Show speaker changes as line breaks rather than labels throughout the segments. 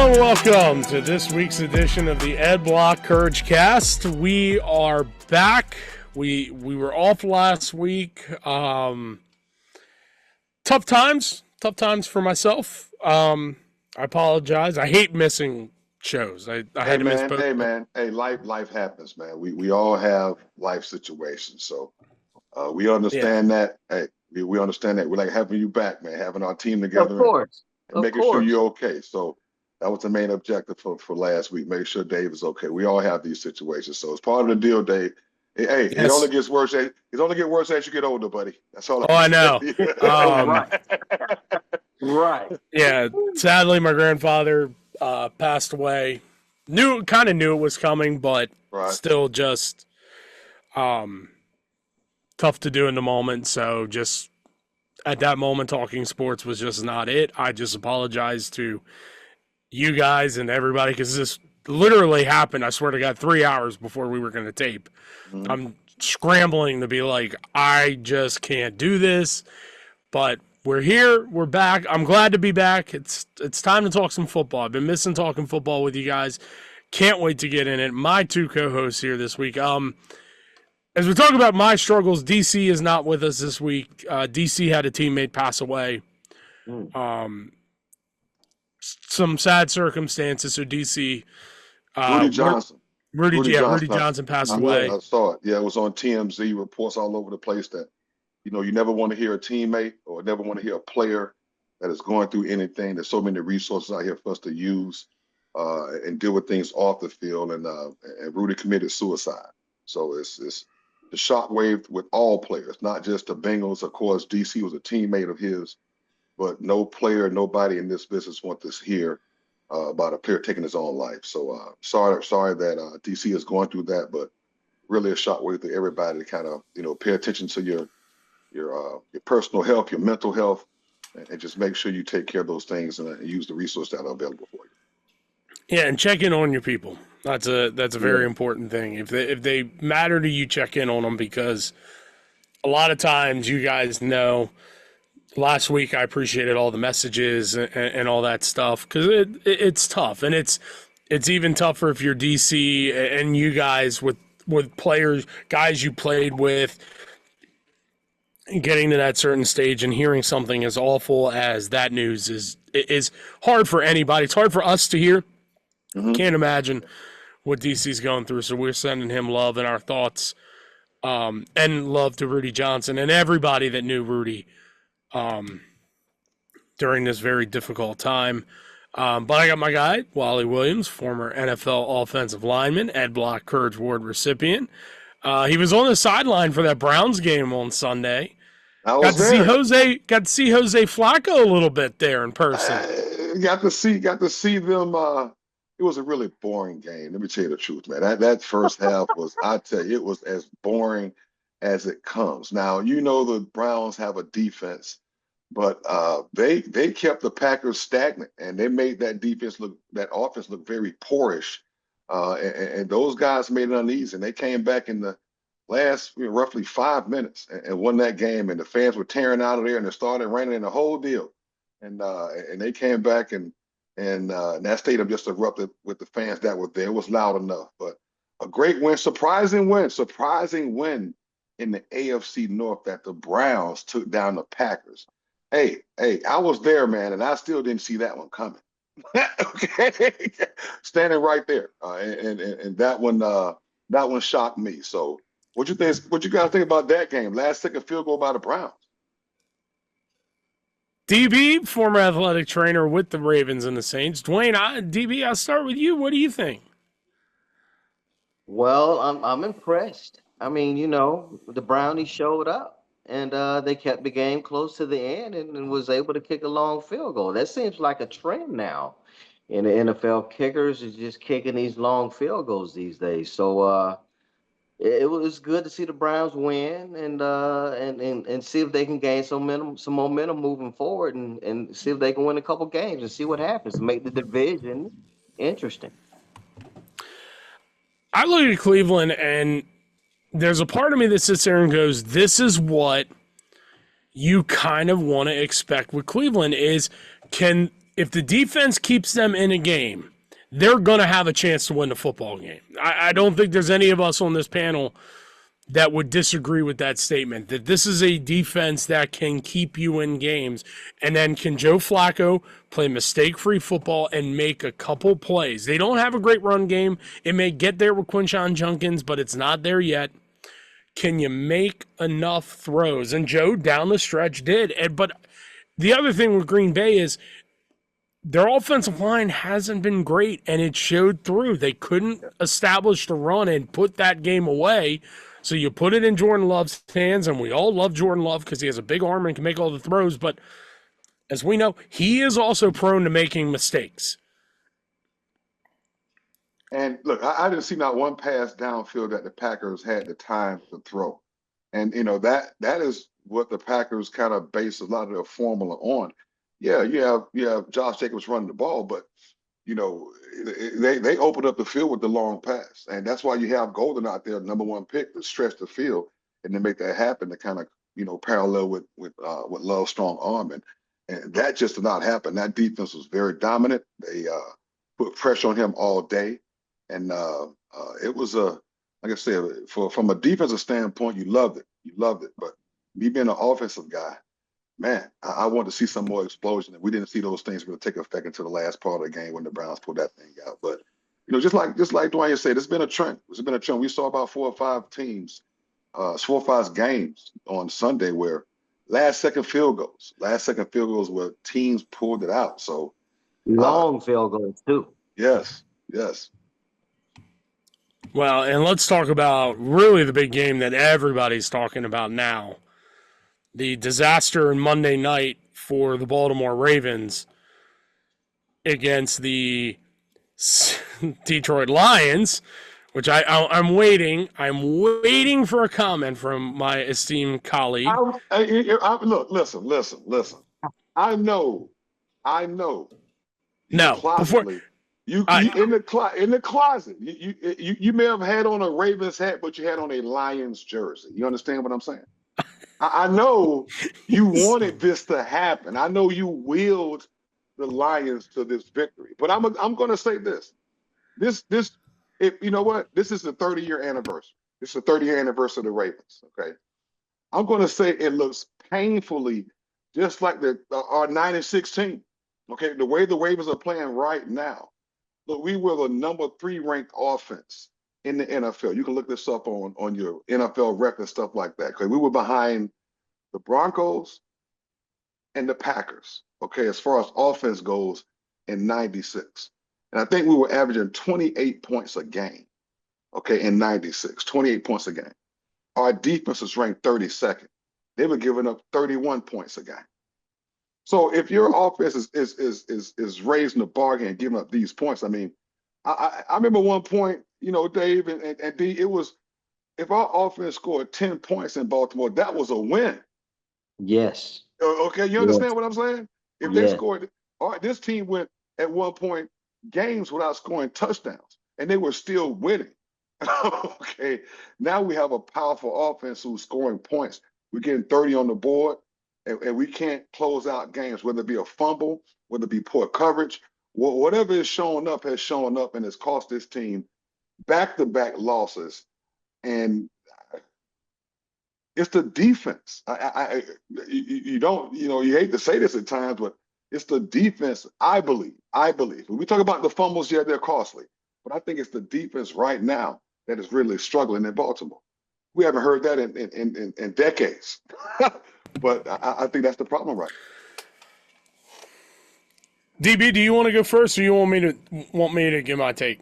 Hello and welcome to this week's edition of the Ed Block CourageCast. We are back. We were off last week. Tough times for myself. I apologize. I hate missing shows. I had to miss both.
Hey, life happens, man. We all have life situations, so we understand that. Hey, we understand that. We're like having you back, man. Having our team together,
of course,
and making sure you're okay. So that was the main objective for last week. Make sure Dave is okay. We all have these situations, so it's part of the deal, Dave. Hey, yes. It only gets worse. It only gets worse as you get older, buddy. That's all.
I know.
Right.
Yeah. Sadly, my grandfather passed away. Kind of knew it was coming, but still just tough to do in the moment. So just at that moment, talking sports was just not it. I just apologize to you guys and everybody because this literally happened, I swear to God, 3 hours before we were going to tape. Mm-hmm. I'm scrambling to be like, I just can't do this. But we're here. We're back. I'm glad to be back. It's time to talk some football. I've been missing talking football with you guys. Can't wait to get in it. My two co-hosts here this week. As we talk about my struggles, DC is not with us this week. DC had a teammate pass away. Some sad circumstances. So DC,
Rudy Johnson.
Rudy Johnson passed away.
I saw it. Yeah, it was on TMZ. Reports all over the place that, you never want to hear a teammate or never want to hear a player that is going through anything. There's so many resources out here for us to use and deal with things off the field. And Rudy committed suicide. So it's the shockwave with all players, not just the Bengals. Of course, DC was a teammate of his, but no player, nobody in this business wants to hear about a player taking his own life. So sorry that DC is going through that, but really a shockwave to everybody to kind of, pay attention to your personal health, your mental health, and just make sure you take care of those things and use the resources that are available for you.
Yeah, and check in on your people. That's a very important thing. If they matter to you, check in on them, because a lot of times, you guys know, last week I appreciated all the messages and all that stuff, because it's tough, and it's even tougher if you're DC and you guys with players, guys you played with, getting to that certain stage and hearing something as awful as that news is hard for anybody. It's hard for us to hear. Mm-hmm. Can't imagine what DC's going through. So we're sending him love and our thoughts, and love to Rudy Johnson and everybody that knew Rudy during this very difficult time. But I got my guy, Wally Williams, former NFL offensive lineman, Ed Block Courage Award recipient. He was on the sideline for that Browns game on Sunday. Got to see Jose Flacco a little bit there in person.
Got to see them. It was a really boring game. Let me tell you the truth, man. That first half was, I tell you, it was as boring as it comes. Now, the Browns have a defense, but they kept the Packers stagnant, and they made that offense look very poorish. And those guys made it uneasy. And they came back in the last roughly 5 minutes and won that game. And the fans were tearing out of there, and they started raining in the whole deal. And they came back and that stadium just erupted with the fans that were there. It was loud enough, but a great win, surprising win in the AFC North that the Browns took down the Packers. Hey, I was there, man, and I still didn't see that one coming. Okay, standing right there, and that one shocked me. So, what you think? What you guys think about that game? Last second field goal by the Browns.
DB, former athletic trainer with the Ravens and the Saints. Duane, DB, I'll start with you. What do you think?
Well, I'm impressed. I mean, the Brownies showed up, and they kept the game close to the end and was able to kick a long field goal. That seems like a trend now in the NFL. Kickers is just kicking these long field goals these days. So it was good to see the Browns win and see if they can gain some momentum moving forward and see if they can win a couple games and see what happens, make the division interesting.
I look at Cleveland, and there's a part of me that sits there and goes, this is what you kind of want to expect with Cleveland is, can if the defense keeps them in a game, they're going to have a chance to win the football game. I don't think there's any of us on this panel that would disagree with that statement, that this is a defense that can keep you in games. And then can Joe Flacco play mistake-free football and make a couple plays? They don't have a great run game. It may get there with Quinshon Judkins, but it's not there yet. Can you make enough throws? And Joe down the stretch did. But the other thing with Green Bay is their offensive line hasn't been great, and it showed through. They couldn't establish the run and put that game away. So you put it in Jordan Love's hands, and we all love Jordan Love because he has a big arm and can make all the throws. But as we know, he is also prone to making mistakes.
And look, I didn't see not one pass downfield that the Packers had the time to throw. And that is what the Packers kind of base a lot of their formula on. Yeah, you have Josh Jacobs running the ball, but they opened up the field with the long pass, and that's why you have Golden out there, number one pick, to stretch the field and to make that happen, to kind of parallel with Love's strong arm, and that just did not happen. That defense was very dominant. They put pressure on him all day, and it was like I said, from a defensive standpoint, you loved it. But me being an offensive guy, man, I want to see some more explosion, and we didn't see those things really take effect until the last part of the game when the Browns pulled that thing out. But just like Duane said, it's been a trend. It's been a trend. We saw about 4 or 5 teams, 4 or 5 games on Sunday where last second field goals where teams pulled it out. So
long field goals too.
Yes.
Well, and let's talk about really the big game that everybody's talking about now. The disaster in Monday night for the Baltimore Ravens against the Detroit Lions, which I'm waiting. I'm waiting for a comment from my esteemed colleague.
Look, listen. I know.
No,
before you in the closet. You may have had on a Ravens hat, but you had on a Lions jersey. You understand what I'm saying? I know you wanted this to happen. I know you willed the Lions to this victory. But I'm going to say this. You know what? This is the 30-year anniversary. This is the 30-year anniversary of the Ravens. Okay. I'm going to say it looks painfully just like our 96 team. Okay. The way the Ravens are playing right now. Look, we were the number 3 ranked offense in the NFL. You can look this up on your NFL record, stuff like that. Okay, we were behind the Broncos and the Packers, okay, as far as offense goes in 96. And I think we were averaging 28 points a game, okay, in 96, 28 points a game. Our defense was ranked 32nd. They were giving up 31 points a game. So if your offense is raising the bar and giving up these points, I mean, I remember one point, Dave and D, it was, if our offense scored 10 points in Baltimore, that was a win.
Yes.
Okay, you understand what I'm saying? If they scored, all right, this team went at one point games without scoring touchdowns, and they were still winning. Okay, now we have a powerful offense who's scoring points. We're getting 30 on the board, and we can't close out games, whether it be a fumble, whether it be poor coverage. Whatever is showing up has shown up and has cost this team back-to-back losses. And it's the defense. You hate to say this at times, but it's the defense, I believe. When we talk about the fumbles, yeah, they're costly. But I think it's the defense right now that is really struggling in Baltimore. We haven't heard that in decades. But I think that's the problem right now.
DB, do you want to go first, or you want me to give my take?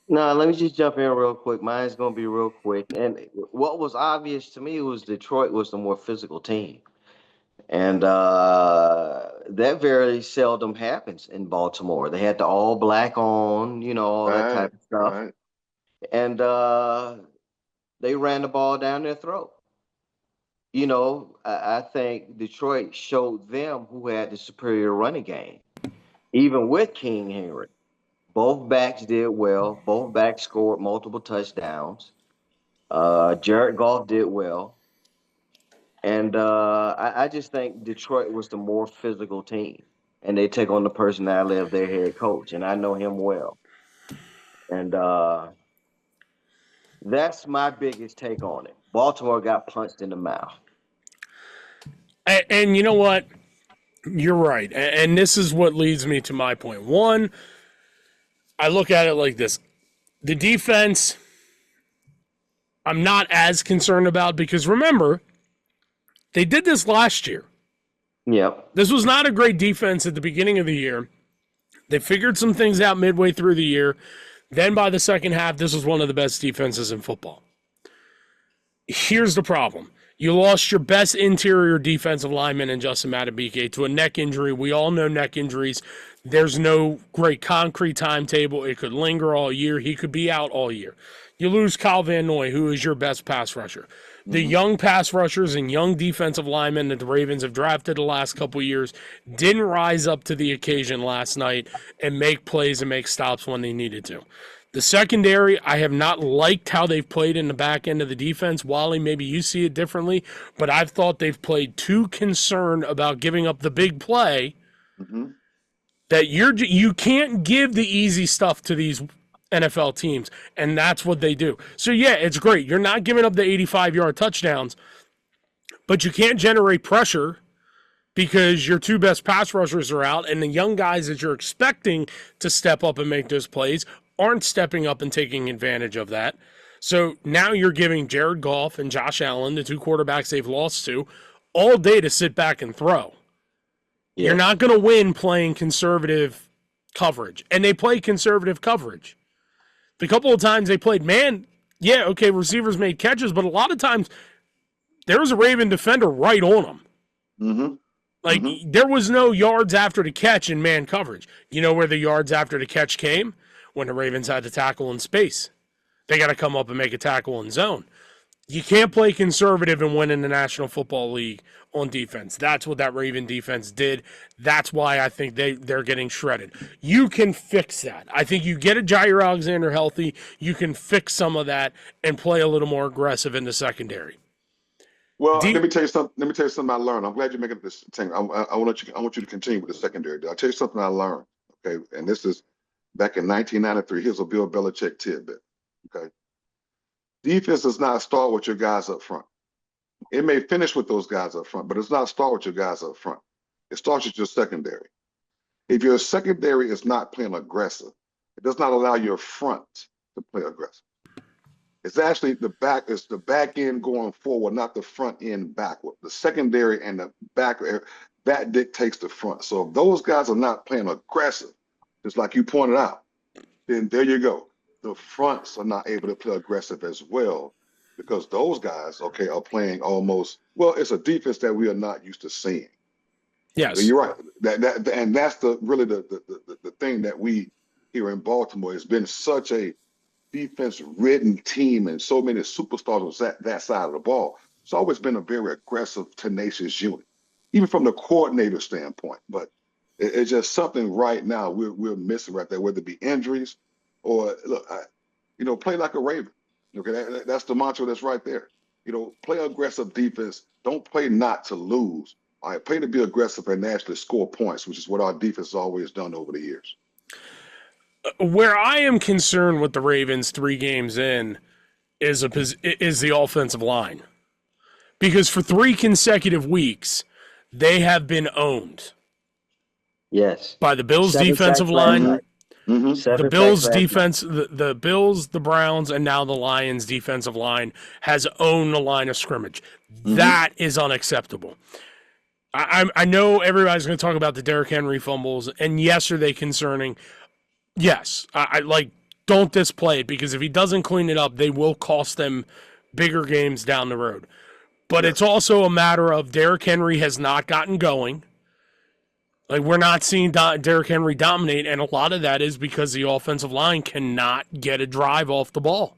No, let me just jump in real quick. Mine's going to be real quick. And what was obvious to me was Detroit was the more physical team. And that very seldom happens in Baltimore. They had the all black on, all that type of stuff.
Right.
And they ran the ball down their throat. I think Detroit showed them who had the superior running game. Even with King Henry, both backs did well. Both backs scored multiple touchdowns. Jared Goff did well. And I just think Detroit was the more physical team. and they take on the personality of their head coach. And I know him well. And that's my biggest take on it. Baltimore got punched in the mouth.
And you know what? You're right. And this is what leads me to my point. One, I look at it like this. The defense, I'm not as concerned about because remember, they did this last year.
Yep.
This was not a great defense at the beginning of the year. They figured some things out midway through the year. Then by the second half, this was one of the best defenses in football. Here's the problem. You lost your best interior defensive lineman in Justin Madubuike to a neck injury. We all know neck injuries. There's no great concrete timetable. It could linger all year. He could be out all year. You lose Kyle Van Noy, who is your best pass rusher. The young pass rushers and young defensive linemen that the Ravens have drafted the last couple of years didn't rise up to the occasion last night and make plays and make stops when they needed to. The secondary, I have not liked how they've played in the back end of the defense. Wally, maybe you see it differently, but I've thought they've played too concerned about giving up the big play that you can't give the easy stuff to these NFL teams, and that's what they do. So, yeah, it's great. You're not giving up the 85-yard touchdowns, but you can't generate pressure because your two best pass rushers are out, and the young guys that you're expecting to step up and make those plays aren't stepping up and taking advantage of that. So now you're giving Jared Goff and Josh Allen, the two quarterbacks they've lost to, all day to sit back and throw. Yeah. You're not going to win playing conservative coverage, and they play conservative coverage. The couple of times they played man, yeah, okay, receivers made catches, but a lot of times there was a Raven defender right on them. There was no yards after the catch in man coverage. You know where the yards after the catch came? When the Ravens had to tackle in space. They got to come up and make a tackle in zone. You can't play conservative and win in the National Football League on defense. That's what that Raven defense did. That's why I think they're getting shredded. You can fix that. I think you get a Jair Alexander healthy, you can fix some of that and play a little more aggressive in the secondary.
Well, let me tell you something. Let me tell you something I learned. I'm glad you're making this thing. I want you to continue with the secondary. I'll tell you something I learned. Okay, and this is back in 1993. Here's a Bill Belichick tidbit. Okay. Defense does not start with your guys up front. It may finish with those guys up front, but it's not start with your guys up front. It starts with your secondary. If your secondary is not playing aggressive, it does not allow your front to play aggressive. It's actually the back end going forward, not the front end backward. The secondary and the back, that dictates the front. So if those guys are not playing aggressive, just like you pointed out, then there you go. The fronts are not able to play aggressive as well because those guys, okay, are playing almost, well, it's a defense that we are not used to seeing.
Yes.
So you're right. And that's really the thing that we here in Baltimore has been such a defense-ridden team and so many superstars on that side of the ball. It's always been a very aggressive, tenacious unit, even from the coordinator standpoint. But it's just something right now we're missing right there, whether it be injuries or, look, play like a Raven. Okay, that's the mantra that's right there. Play aggressive defense. Don't play not to lose. All right, play to be aggressive and actually score points, which is what our defense has always done over the years.
Where I am concerned with the Ravens 3 games in is the offensive line. Because for 3 consecutive weeks, they have been owned.
Yes.
By the Bills' defensive line, the Bills' defense, the Bills, the Browns, and now the Lions' defensive line has owned the line of scrimmage. That is unacceptable. I know everybody's going to talk about the Derrick Henry fumbles, and yes, are they concerning? Yes, don't display it because if he doesn't clean it up, they will cost them bigger games down the road. But it's also a matter of Derrick Henry has not gotten going. We're not seeing Derrick Henry dominate, and a lot of that is because the offensive line cannot get a drive off the ball.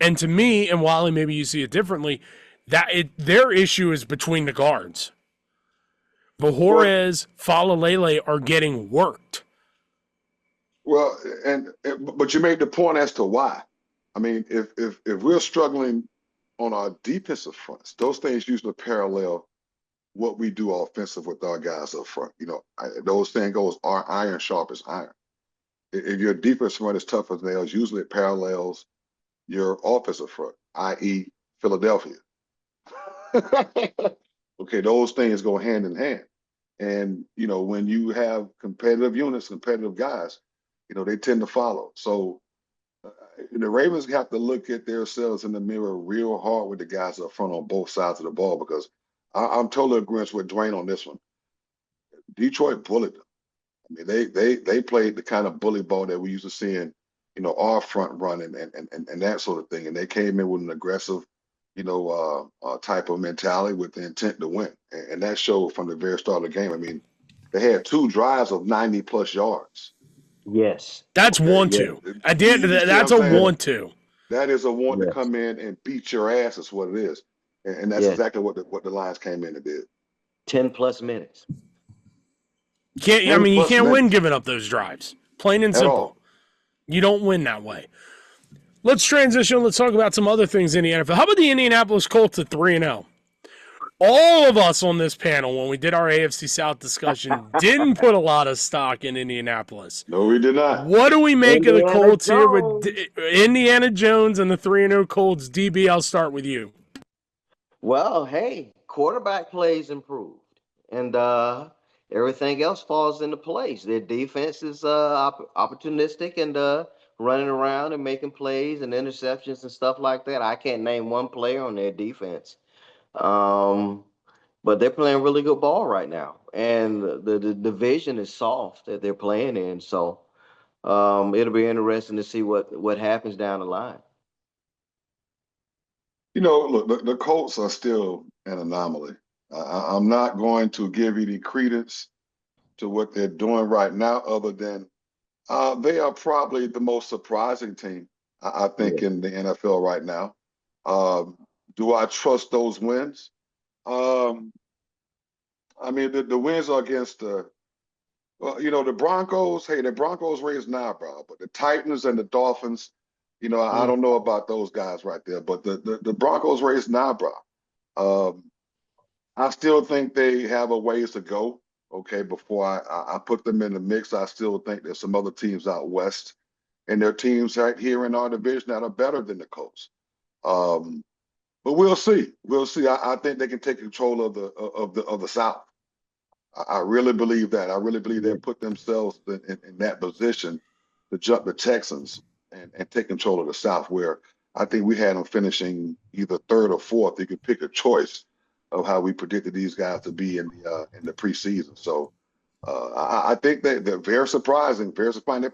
And to me, and Wally, maybe you see it differently, their issue is between the guards. Vahorez, Falalele are getting worked.
Well, but you made the point as to why. I mean, if we're struggling on our defensive fronts, those things usually parallel what we do offensive with our guys up front. Those things goes, our iron sharp as iron. If your defense front is tough as nails, usually it parallels your offensive front, i.e. Philadelphia. Okay, those things go hand in hand. And, when you have competitive units, competitive guys, they tend to follow. So the Ravens have to look at themselves in the mirror real hard with the guys up front on both sides of the ball, because I'm totally agreeing with Duane on this one. Detroit bullied them. I mean, they played the kind of bully ball that we used to see in, our front run and that sort of thing. And they came in with an aggressive, type of mentality with the intent to win. And that showed from the very start of the game. I mean, they had 2 drives of 90+ yards.
Yes.
That's
Okay,
1-2. At the end of that, that's a 1-2.
That is a want to
Yes.
come in and beat your ass, is what it is. And that's
Yes.
exactly what the Lions came in and did.
10+ minutes.
You can't
plus
win
minutes.
giving up those drives. Plain and
At
simple.
all.
You don't win that way. Let's transition. Let's talk about some other things in the NFL. How about the Indianapolis Colts at 3-0? All of us on this panel, when we did our AFC South discussion, didn't put a lot of stock in Indianapolis.
No, we did not.
What do we make of the
Indiana
Colts here with
Jones.
Indiana Jones and the 3-0 Colts? DB, I'll start with you.
Well, hey, quarterback plays improved, and everything else falls into place. Their defense is opportunistic and running around and making plays and interceptions and stuff like that. I can't name one player on their defense, but they're playing really good ball right now, and the division is soft that they're playing in. So it'll be interesting to see what happens down the line.
Look, the Colts are still an anomaly. I'm not going to give any credence to what they're doing right now, other than they are probably the most surprising team, I think, in the NFL right now. Do I trust those wins? I mean, the wins are against the Broncos. Hey, the Broncos raised an eyebrow, but the Titans and the Dolphins, I don't know about those guys right there, but the Broncos raised an eyebrow. I still think they have a ways to go, okay, before I put them in the mix. I still think there's some other teams out west, and there are teams right here in our division that are better than the Colts. But we'll see. We'll see. I think they can take control of the South. I really believe that. I really believe they put themselves in that position to jump the Texans and take control of the South, where I think we had them finishing either 3rd or 4th. You could pick a choice of how we predicted these guys to be in the preseason. So I think they're very surprising. Very surprising.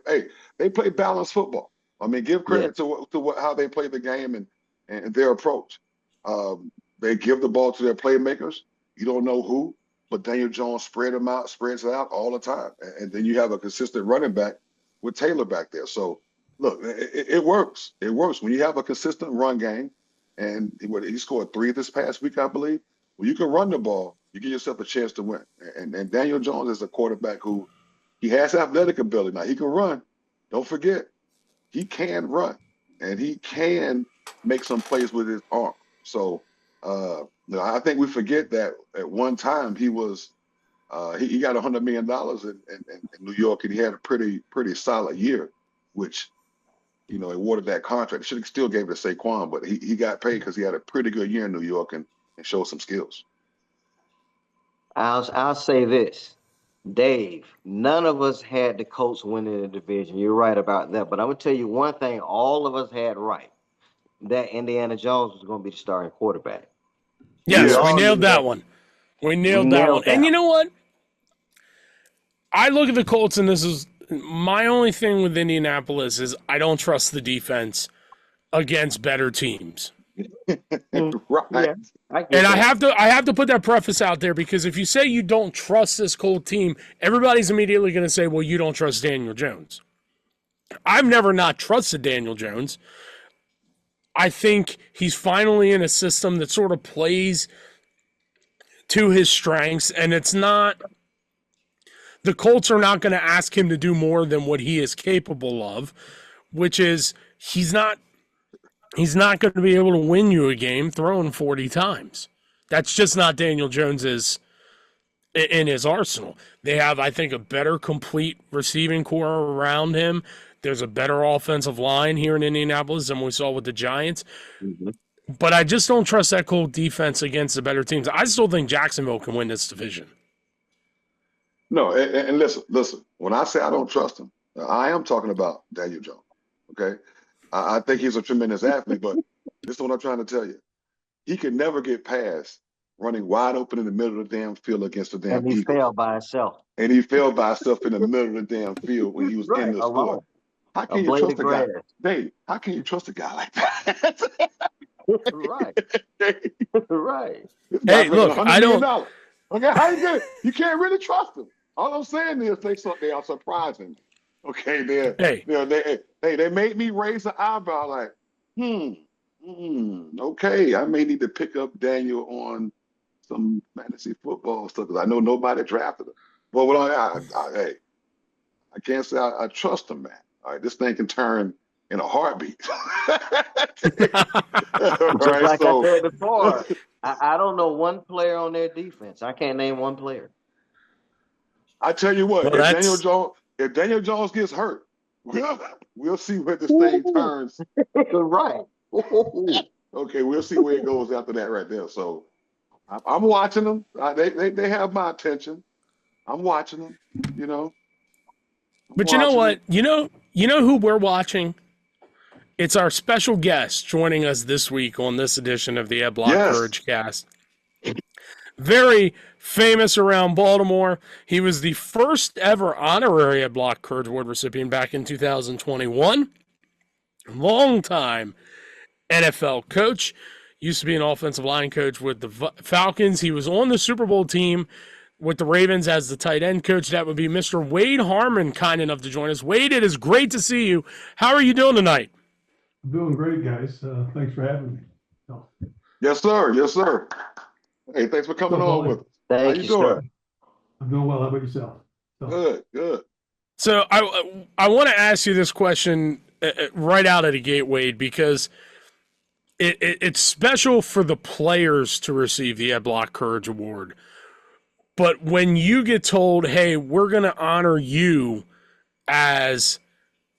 They play balanced football. I mean, give credit to how they play the game and their approach. They give the ball to their playmakers. You don't know who, but Daniel Jones spreads it out all the time. And then you have a consistent running back with Taylor back there. So, look, it works. It works. When you have a consistent run game, and he scored 3 this past week, I believe. When you can run the ball, you give yourself a chance to win. And Daniel Jones is a quarterback who he has athletic ability. Now, he can run. Don't forget, he can run. And he can make some plays with his arm. So, I think we forget that at one time he was he got $100 million in New York, and he had a pretty solid year, which awarded that contract. Should have still gave it to Saquon, but he got paid because he had a pretty good year in New York and showed some skills.
I'll say this, Dave. None of us had the Colts winning the division. You're right about that, but I'm gonna tell you one thing: all of us had right. That Indiana Jones was going to be the starting quarterback.
Yes, we nailed that one. We nailed that one. And you know what? I look at the Colts, and this is my only thing with Indianapolis is I don't trust the defense against better teams.
Right.
Yeah,
I have to put that preface out there, because if you say you don't trust this Colt team, everybody's immediately going to say, well, you don't trust Daniel Jones. I've never not trusted Daniel Jones. I think he's finally in a system that sort of plays to his strengths, and it's not – the Colts are not going to ask him to do more than what he is capable of, which is he's not going to be able to win you a game throwing 40 times. That's just not Daniel Jones's in his arsenal. They have, I think, a better complete receiving core around him. There's a better offensive line here in Indianapolis than we saw with the Giants.
Mm-hmm.
But I just don't trust that Colt defense against the better teams. I still think Jacksonville can win this division.
No, and listen. When I say I don't trust him, I am talking about Daniel Jones. Okay, I think he's a tremendous athlete, but this is what I'm trying to tell you. He could never get past running wide open in the middle of the damn field against the damn
And he
Eagles.
failed by himself.
And he fell by himself in the middle of the damn field when he was in
Right,
the
alone.
sport. How
A
can you
blade
trust
of
a guy?
grass.
Dave, how can you trust a guy like that?
Right. Right.
This guy's
Hey,
making
look,
$100
I
million.
don't.
Okay, how you get? You can't really trust them. All I'm saying is they are surprising. Okay,
Hey,
they made me raise an eyebrow like, okay, I may need to pick up Daniel on some fantasy football stuff because I know nobody drafted him. But what hey, I can't say I trust him, man. All right, this thing can turn in a heartbeat. All
Just
right,
like I
so
said before, I don't know one player on their defense. I can't name one player.
I tell you what,
well, that's
if Daniel Jones gets hurt, we'll see where this thing turns.
Right.
Okay, we'll see where it goes after that right there. So I'm watching them. They have my attention. I'm watching them. You know.
But you know what? You know who we're watching? It's our special guest joining us this week on this edition of the Ed Block
Yes.
CourageCast. Very famous around Baltimore. He was the first ever honorary Ed Block Courage Award recipient back in 2021. Longtime NFL coach. Used to be an offensive line coach with the Falcons. He was on the Super Bowl team with the Ravens as the tight end coach. That would be Mr. Wade Harman, kind enough to join us. Wade, it is great to see you. How are you doing tonight?
I'm doing great, guys. Thanks for having me. So,
Yes, sir. Yes, sir. Hey, thanks for coming on with us. How
Thank
you
you,
doing?
sir.
I'm doing well. How about yourself? So,
Good.
So I want to ask you this question right out of the gate, Wade, because it's special for the players to receive the Ed Block Courage Award. But when you get told, hey, we're going to honor you as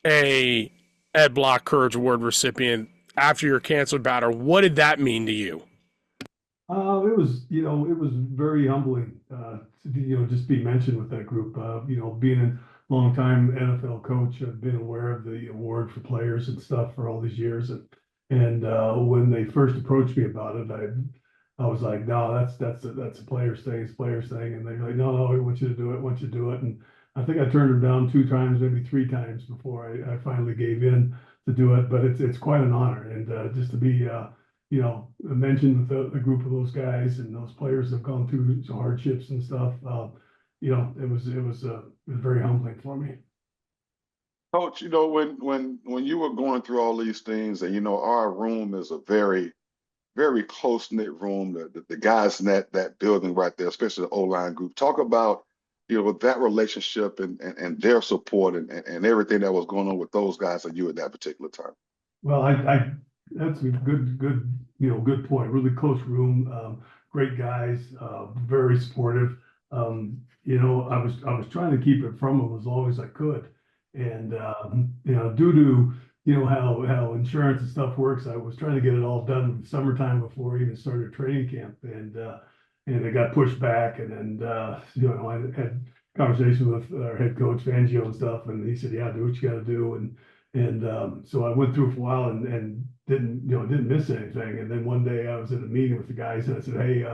a Ed Block Courage Award recipient after your cancer battle, what did that mean to you?
it was very humbling, to just be mentioned with that group. Being a longtime NFL coach, I've been aware of the award for players and stuff for all these years. And when they first approached me about it, I was like, no, that's a players thing. It's a players thing. And they're like, no, we want you to do it. Want you to do it. And I think I turned them down 2 times, maybe 3 times before I finally gave in to do it. But it's quite an honor, and just to be mentioned with the group of those guys and those players that have gone through some hardships and stuff. It was very humbling for me.
Coach, when you were going through all these things, and our room is a very, very close-knit room. The guys in that building right there, especially the O-line group, talk about that relationship and their support and everything that was going on with those guys and you at that particular time.
Well, I that's a good point. Really close room, great guys, very supportive. I was trying to keep it from them as long as I could, and due to how insurance and stuff works, I was trying to get it all done in the summertime before I even started training camp, and it got pushed back, and then I had conversation with our head coach Fangio and stuff, and he said, "Yeah, do what you got to do," and so I went through for a while and didn't miss anything, and then one day I was in a meeting with the guys, and I said, "Hey,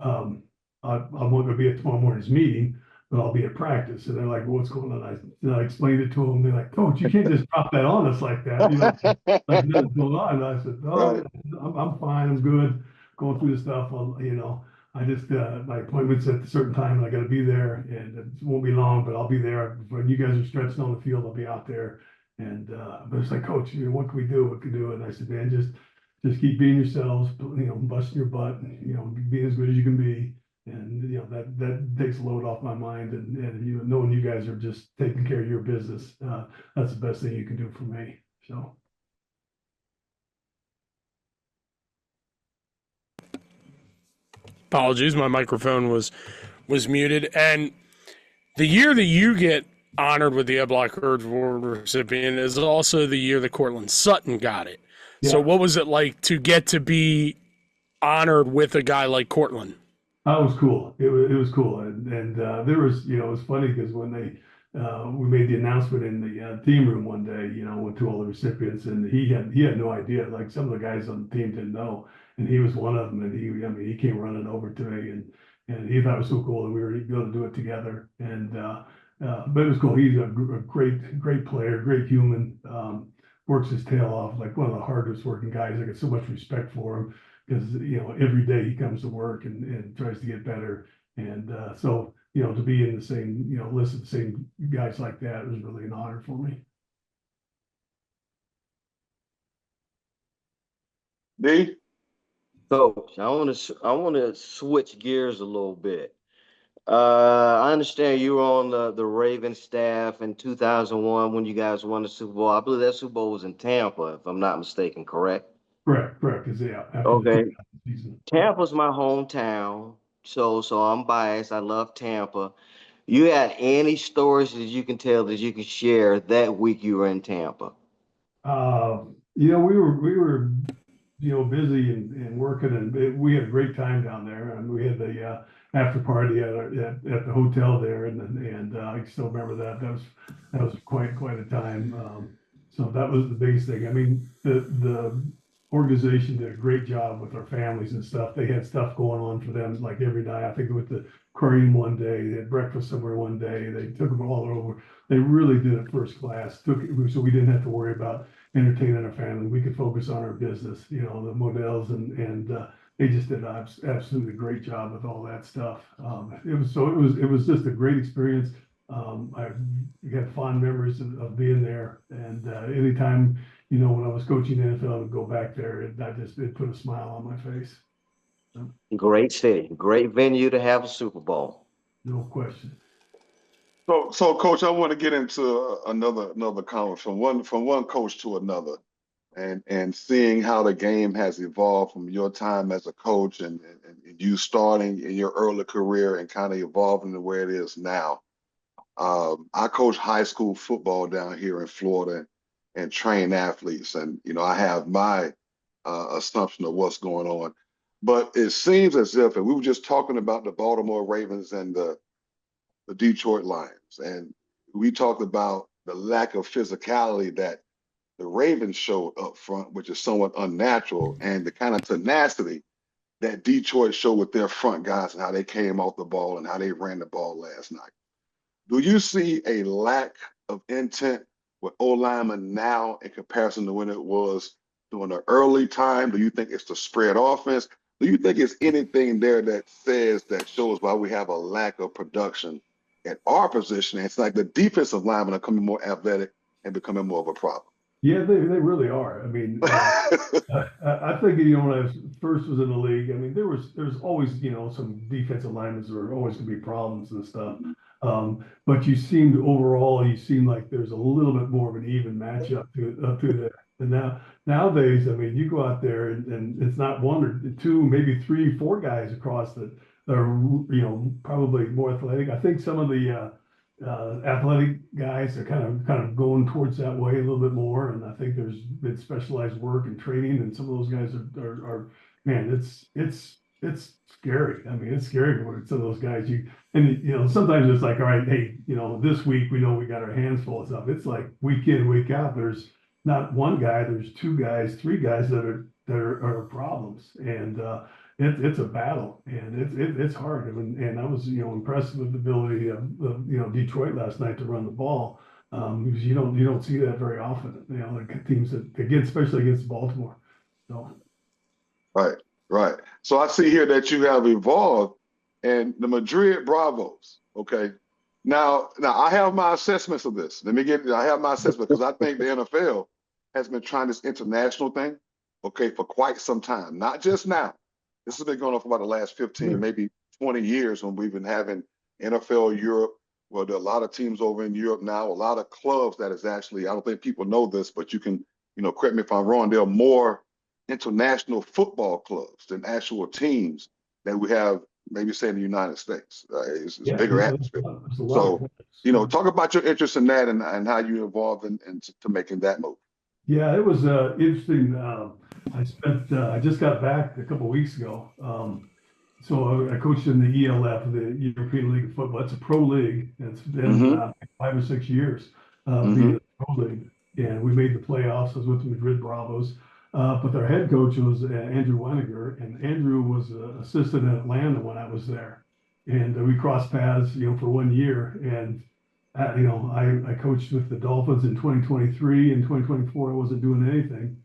I'm not going to be at tomorrow morning's meeting, but I'll be at practice." And they're like, "Well, what's going on?" I explained it to them. They're like, "Coach, you can't just drop that on us like that. Like nothing's going on." And I said, "Oh,
Right.
I'm fine. I'm good. Going through the stuff. I just my appointment's at a certain time, and I got to be there, and it won't be long, but I'll be there when you guys are stretched on the field. I'll be out there." And but it's like, "Coach, what can we do? What can we do?" And I said, "Man, just keep being yourselves. Busting your butt. Being as good as you can be." And that takes a load off my mind, and knowing you guys are just taking care of your business, that's the best thing you can do for me. So.
Apologies, my microphone was was muted. And the year that you get honored with the Ed Block Courage Award recipient is also the year that Courtland Sutton got it.
Yeah.
So what was it like to get to be honored with a guy like Courtland?
That was cool. It was cool, and there was, it was funny because when we made the announcement in the team room one day, went to all the recipients, and he had no idea. Like some of the guys on the team didn't know, and he was one of them. And he came running over to me, and he thought it was so cool that we were able to do it together. And but it was cool. He's a great player, great human. Works his tail off, like one of the hardest working guys. I got so much respect for him because every day he comes to work and tries to get better. And so to be in the same list of the same guys like that was really an honor for me.
D?
Coach, I want to switch gears a little bit. I understand you were on the Ravens staff in 2001 when you guys won the Super Bowl. I believe that Super Bowl was in Tampa, if I'm not mistaken, correct?
Correct. Because after
Okay.
the season.
Tampa's my hometown, so I'm biased. I love Tampa. You had any stories that you can tell that you can share that week you were in Tampa?
We were busy and working, and we had a great time down there. And we had the after party at the hotel there, and I still remember that. That was quite a time. So that was the biggest thing. I mean, the organization did a great job with our families and stuff. They had stuff going on for them like every night. I think with the aquarium one day, they had breakfast somewhere one day. They took them all over. They really did it first class. Took it so we didn't have to worry about entertaining our family. We could focus on our business, the Models, and they just did an absolutely great job with all that stuff. It was just a great experience. I had fond memories of being there, and anytime when I was coaching the NFL, I would go back there, and it put a smile on my face.
Great city, great venue to have a Super Bowl.
No question.
So Coach, I want to get into another comment from one coach to another, and seeing how the game has evolved from your time as a coach and you starting in your early career and kind of evolving to where it is now. I coach high school football down here in Florida and train athletes, and I have my assumption of what's going on, but it seems as if, and we were just talking about the Baltimore Ravens and the Detroit Lions, and we talked about the lack of physicality that the Ravens showed up front, which is somewhat unnatural, and the kind of tenacity that Detroit showed with their front guys and how they came off the ball and how they ran the ball last night. Do you see a lack of intent with O-Lineman now in comparison to when it was during the early time? Do you think it's the spread offense? Do you think it's anything there that shows why we have a lack of production at our position? It's like the defensive linemen are becoming more athletic and becoming more of a problem.
Yeah, they really are. I mean, I think when I first was in the league, I mean, there's always some defensive linemen that are always going to be problems and stuff. But you seem like there's a little bit more of an even matchup to that. And nowadays, I mean, you go out there and it's not one or two, maybe 3, 4 guys across that are probably more athletic. I think some of the athletic guys are kind of going towards that way a little bit more, and I think there's been specialized work and training, and some of those guys are man, it's scary. I mean, it's scary for some of those guys. Sometimes it's like, all right, hey, this week we know we got our hands full of stuff. It's like week in, week out. There's not one guy, there's 2 guys, 3 guys that are problems, and it's a battle, and it's hard. And I was impressed with the ability of Detroit last night to run the ball, because you don't see that very often. Like teams especially against Baltimore. So.
Right. So I see here that you have evolved, and the Madrid Bravos. Okay. Now I have my assessments of this. I have my assessment because I think the NFL has been trying this international thing, okay, for quite some time. Not just now. This has been going on for about the last 15, maybe 20 years when we've been having NFL Europe. Well, there are a lot of teams over in Europe now, a lot of clubs that is actually, I don't think people know this, but you can, correct me if I'm wrong, there are more international football clubs than actual teams that we have maybe say in the United States. It's
Yeah,
bigger
there's
atmosphere.
there's a lot of
So,
players.
talk about your interest in that and how you involved in to making that move.
Yeah, it was interesting. I just got back a couple of weeks ago. So I coached in the ELF, the European League of Football. It's a pro league. It's been
Mm-hmm.
5 or 6 years
Mm-hmm.
being a pro league, and we made the playoffs. I was with the Madrid Bravos, but their head coach was Andrew Weniger, and Andrew was assistant in Atlanta when I was there, and we crossed paths, for 1 year, and I coached with the Dolphins in 2023. In 2024, I wasn't doing anything,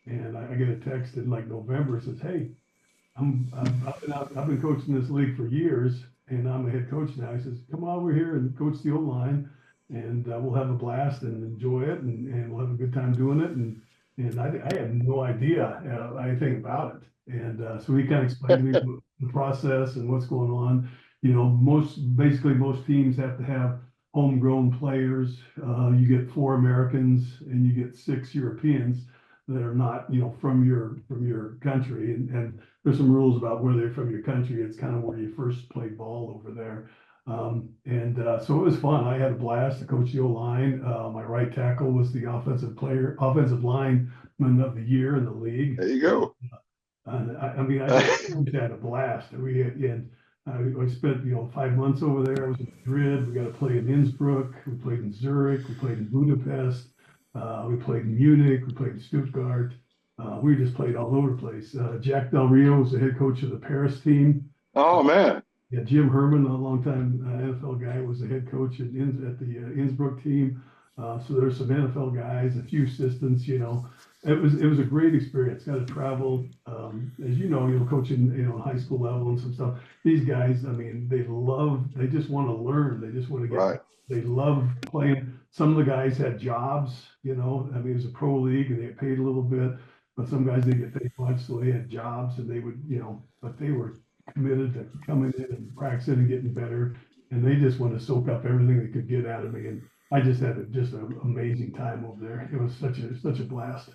and I get a text in like November. It says, "Hey, I've been coaching this league for years, and I'm a head coach now." He says, "Come over here and coach the O-line, and we'll have a blast and enjoy it, and we'll have a good time doing it." And I had no idea anything about it, and so he kind of explained to me the process and what's going on. Most teams have to have homegrown players. You get 4 Americans and you get 6 Europeans that are not, from your country, and there's some rules about where they're from your country. It's kind of where you first played ball over there. So it was fun. I had a blast to coach the O-line. My right tackle was the offensive lineman of the year in the league.
There you go.
And I had a blast. I spent 5 months over there. I was in Madrid. We got to play in Innsbruck. We played in Zurich. We played in Budapest. We played in Munich. We played in Stuttgart. We just played all over the place. Jack Del Rio was the head coach of the Paris team.
Oh man.
Yeah, Jim Harman, a longtime NFL guy, was the head coach at the Innsbruck team. So there's some NFL guys, a few assistants. It was a great experience. Got to travel, as coaching, high school level and some stuff. These guys, they just want to learn. They just want to get.
Right.
They love playing. Some of the guys had jobs. It was a pro league and they get paid a little bit, but some guys didn't get paid much, so they had jobs and they would, but they were committed to coming in and practicing and getting better, and they just want to soak up everything they could get out of me. And I just had an amazing time over there. It was such a blast.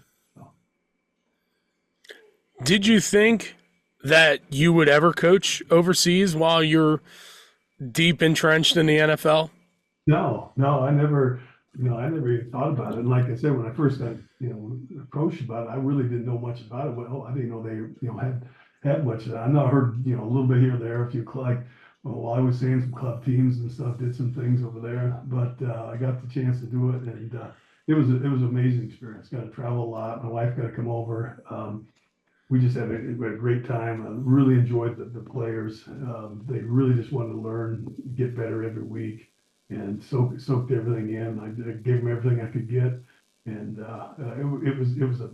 Did you think that you would ever coach overseas while you're deep entrenched in the NFL?
No, I never even thought about it. And like I said, when I first got, approached about it, I really didn't know much about it. Well, I didn't know they, had much of that. I know I heard, a little bit here or there, a few while I was saying some club teams and stuff, did some things over there, but I got the chance to do it, and it was an amazing experience. Got to travel a lot. My wife got to come over. We just had a great time. I really enjoyed the players. They really just wanted to learn, get better every week, and soaked everything in. I gave them everything I could get, and it was a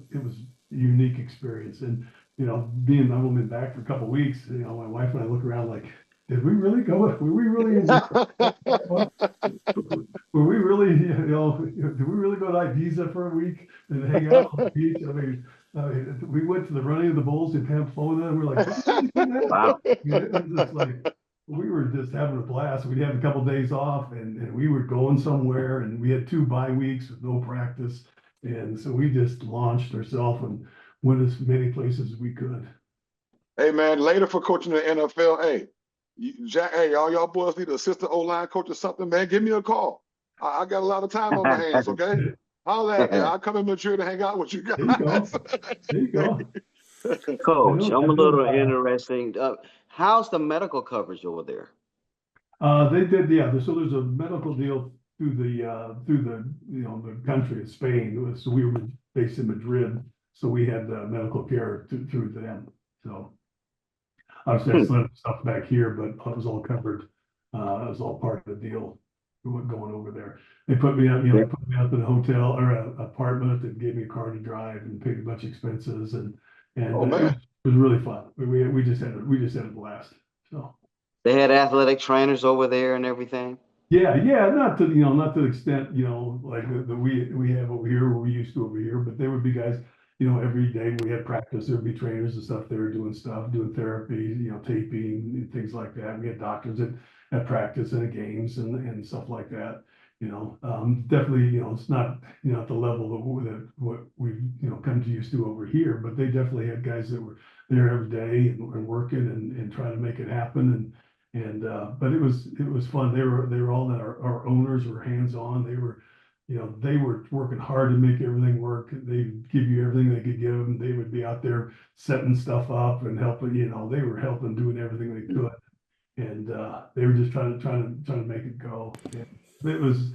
unique experience. And I've only been back for a couple of weeks. My wife and I look around like, did we really go? Were we really? Were we really? Did we really go to Ibiza for a week and hang out on the beach? We went to the running of the bulls in Pamplona, and we're like,
Wow.
it was just like, we were just having a blast. We'd have a couple of days off, and we were going somewhere, and we had 2 bye weeks with no practice, and so we just launched ourselves and went as many places as we could.
Hey man, later for coaching the NFL. Hey, Jack. Hey, all y'all boys need an assistant O-line coach or something, man. Give me a call. I got a lot of time on my hands. Okay. Holla at me. I'll come in Madrid to hang out with you guys.
There you go.
Coach, I'm a little interesting. How's the medical coverage over there?
They did, yeah. So there's a medical deal through the country of Spain. So we were based in Madrid, so we had medical care through them. So obviously I still had stuff back here, but it was all covered. It was all part of the deal. We went going over there. They put me out, they put me up in a hotel or an apartment and gave me a car to drive and paid a bunch of expenses, and
Oh, man.
it was really fun. We just had a blast. So
They had athletic trainers over there and everything.
yeah, not to the extent like the we have over here, or we used to over here, but there would be guys. Every day we had practice. There would be trainers and stuff. They were doing therapy, taping and things like that. We had doctors at practice and at games and stuff like that. Definitely, it's not, at the level that what we've, come to used to over here, but they definitely had guys that were there every day and working and trying to make it happen. But it was fun. They were all that our owners were hands-on. They were working hard to make everything work. They'd give you everything they could give them. They would be out there setting stuff up and helping, they were helping, doing everything they could. And they were just trying to make it go. And it was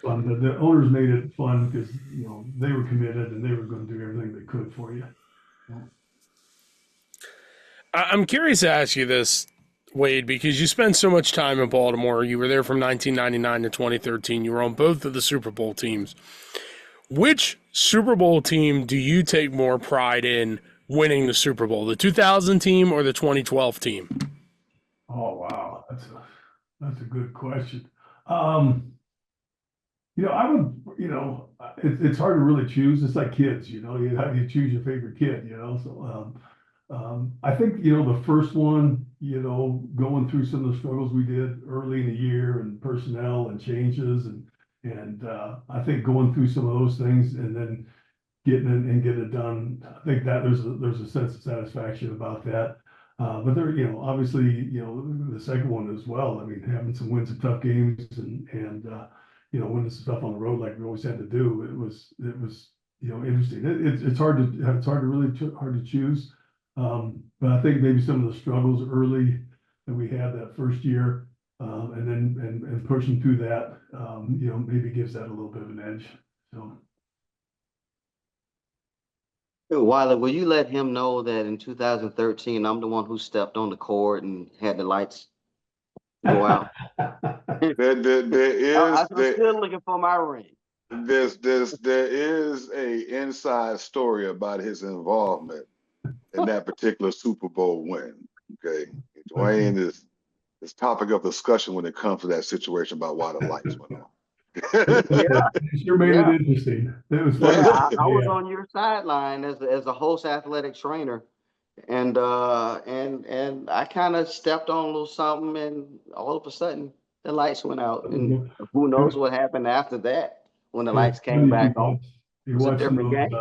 fun. The owners made it fun because they were committed and they were going to do everything they could for you.
I'm curious to ask you this, Wade, because you spent so much time in Baltimore. You were there from 1999 to 2013. You were on both of the Super Bowl teams. Which Super Bowl team do you take more pride in winning the Super Bowl, the 2000 team or the 2012 team?
Oh, wow. That's a good question. I would, it's hard to really choose. It's like kids, how do you choose your favorite kid, So I think, the first one, going through some of the struggles we did early in the year and personnel and changes and I think going through some of those things and then getting it and getting it done, I think that there's a sense of satisfaction about that. But there, obviously, the second one as well. I mean, having some wins and tough games and winning some stuff on the road like we always had to do. It was interesting. It's hard to choose. But I think maybe some of the struggles early that we had that first year, and then pushing through that, maybe gives that a little bit of an edge. So.
Wally, will you let him know that in 2013, I'm the one who stepped on the cord and had the lights go out? I'm still looking for my ring.
There is a inside story about his involvement in that particular Super Bowl win. Okay, Duane is topic of discussion when it comes to that situation about why the lights went off.
Yeah, sure made it interesting. It was fun.
Yeah, I was on your sideline as a host athletic trainer, and I kind of stepped on a little something, and all of a sudden the lights went out, and who knows what happened after that when the lights came back on.
You're watching those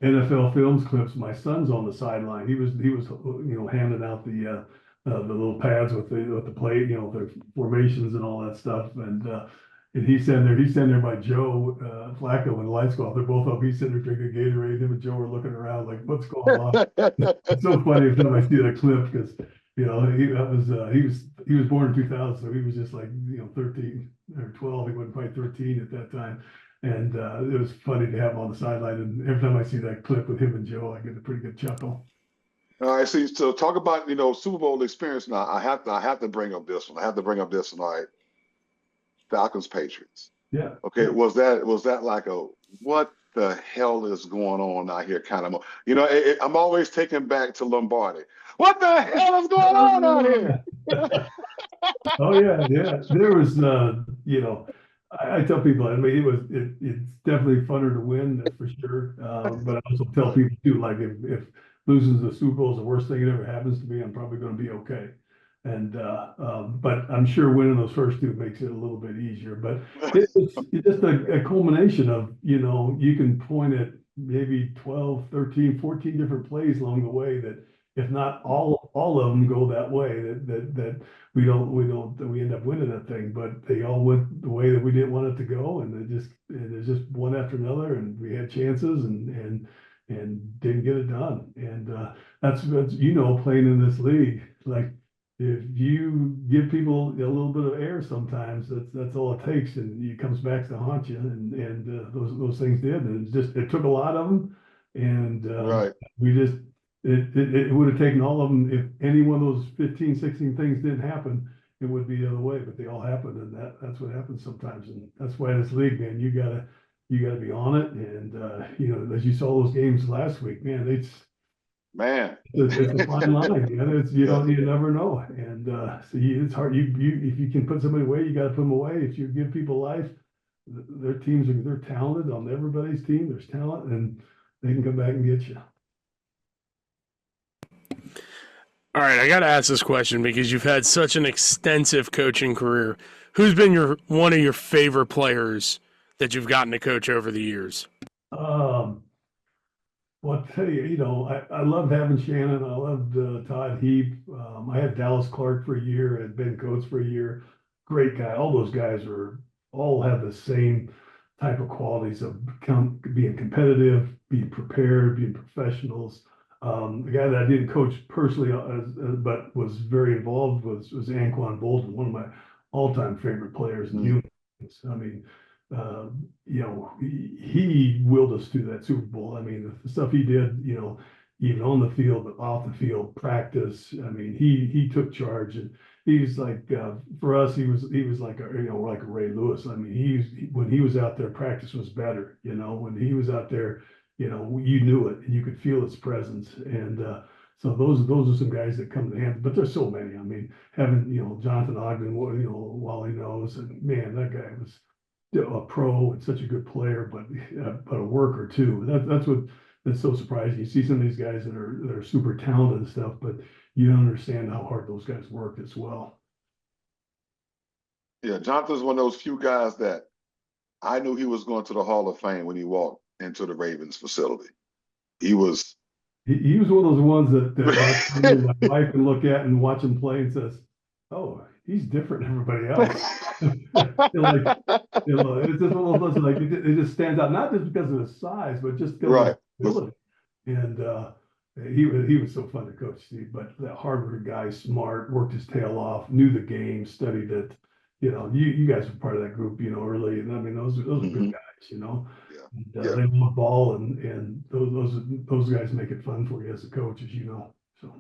NFL films clips. My son's on the sideline. He was handing out the little pads with the play, the formations and all that stuff, and he's sitting there by Joe Flacco when the lights go off. They're both up. He's sitting there drinking Gatorade. Him and Joe are looking around like, what's going on? It's so funny every time I see that clip because he was born in 2000, so he was just like 13 or 12. He wasn't quite 13 at that time, and it was funny to have him on the sideline. And every time I see that clip with him and Joe, I get a pretty good chuckle.
All right, so talk about Super Bowl experience. Now I have to bring up this one. All right. Falcons Patriots.
Yeah.
Okay. Was that like a what the hell is going on out here kind of? I'm always taken back to Lombardi. What the hell is going on out here?
Oh yeah. There was I tell people, I mean, it's definitely funner to win, that's for sure. But I also tell people too, like if losing the Super Bowl is the worst thing that ever happens to me, I'm probably going to be okay. And but I'm sure winning those first two makes it a little bit easier. But it's just a culmination of, you can point at maybe 12, 13, 14 different plays along the way that if not all of them go that way, that we end up winning that thing. But they all went the way that we didn't want it to go, and it's just one after another, and we had chances and didn't get it done. And that's playing in this league, like, if you give people a little bit of air, sometimes that's all it takes, and it comes back to haunt you. And those things did, and it took a lot of them, and
right.
We just it would have taken all of them. If any one of those 15, 16 things didn't happen, it would be the other way. But they all happened, and that's what happens sometimes. And that's why this league, man, you gotta be on it. And as you saw those games last week, man, it's a fine line, man. You never know, and so it's hard. If you can put somebody away, you got to put them away. If you give people life, their teams they're talented. On everybody's team, there's talent, and they can come back and get you.
All right, I got to ask this question because you've had such an extensive coaching career. Who's been one of your favorite players that you've gotten to coach over the years?
Um, well, I'll tell you, I loved having Shannon. I loved Todd Heap. I had Dallas Clark for a year, had Ben Coates for a year. Great guy. All those guys all have the same type of qualities of being competitive, being prepared, being professionals. The guy that I didn't coach personally, but was very involved was Anquan Bolton, one of my all-time favorite players in humans. I mean, he willed us to that Super Bowl. I mean, the stuff he did, even on the field, but off the field, practice. I mean, he took charge, and he's like, for us, he was like like a Ray Lewis. I mean, when he was out there, practice was better. When he was out there, you knew it and you could feel his presence. And so those are some guys that come to hand. But there's so many. I mean, having Jonathan Ogden, Wally knows, and man, that guy was a pro and such a good player, but a worker too. That's so surprising. You see some of these guys that are super talented and stuff, but you don't understand how hard those guys worked as well.
Yeah, Jonathan's one of those few guys that I knew he was going to the Hall of Fame when he walked into the Ravens facility. He was
one of those ones that my wife can look at and watch him play and says, "Oh, he's different than everybody else." It's just one of those like it just stands out, not just because of his size, but just because of his ability. And he was so fun to coach, Steve. But that Harvard guy, smart, worked his tail off, knew the game, studied it. You guys were part of that group, early, and I mean those are good guys,
Yeah.
They love the ball, and those guys make it fun for you as a coach, as you know. So.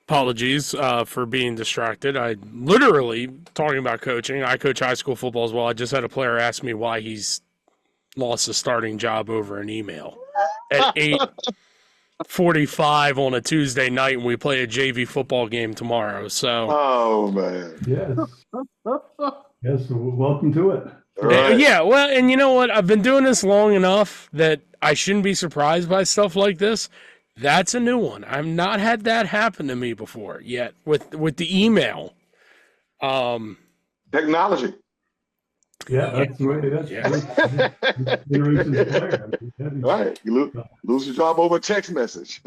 Apologies for being distracted. I literally talking about coaching. I coach high school football as well. I just had a player ask me why he's lost a starting job over an email at 8:45 on a Tuesday night, and we play a JV football game tomorrow. So,
oh man,
yes, welcome to it.
Right.
Yeah, well, and you know what? I've been doing this long enough that I shouldn't be surprised by stuff like this. That's a new one. I've not had that happen to me before yet with the email.
Technology.
Yeah, that's the way. That's generation's player.
Right. You lose your job over a text message.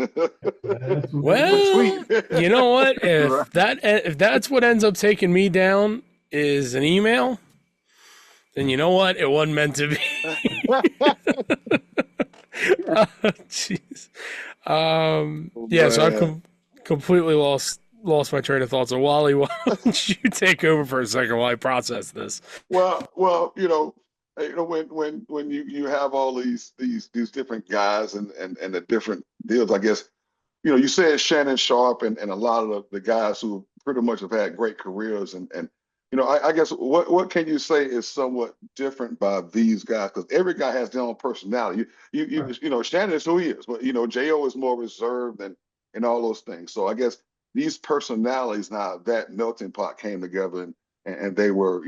Well, you know what? If that's what ends up taking me down is an email, then you know what? It wasn't meant to be. Jeez. So I've completely lost my train of thought. So Wally, why don't you take over for a second while I process this?
Well, when you have all these different guys and the different deals, I guess, you said Shannon Sharp and a lot of the guys who pretty much have had great careers and I guess what can you say is somewhat different by these guys? Because every guy has their own personality. Shannon is who he is, but Jo is more reserved and all those things. So I guess these personalities now, that melting pot came together and they were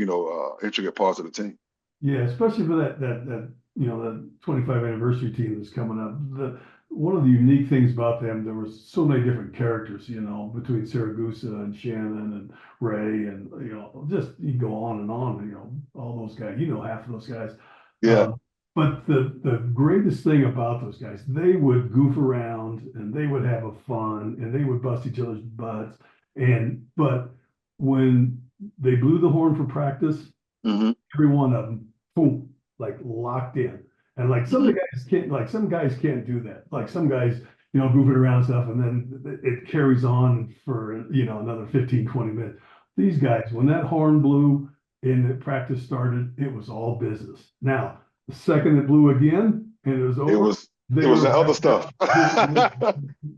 intricate parts of the team.
Yeah, especially for that 25 anniversary team that's coming up. One of the unique things about them, there were so many different characters, between Siragusa and Shannon and Ray, and just you go on and on. All those guys, half of those guys.
Yeah.
But the greatest thing about those guys, they would goof around and they would have a fun and they would bust each other's butts. But when they blew the horn for practice, every one of them, boom, like locked in. And like some guys can't do that. Like some guys, goofing around stuff, and then it carries on for another 15, 20 minutes. These guys, when that horn blew and the practice started, it was all business. Now, the second it blew again and it was over,
it was the other stuff.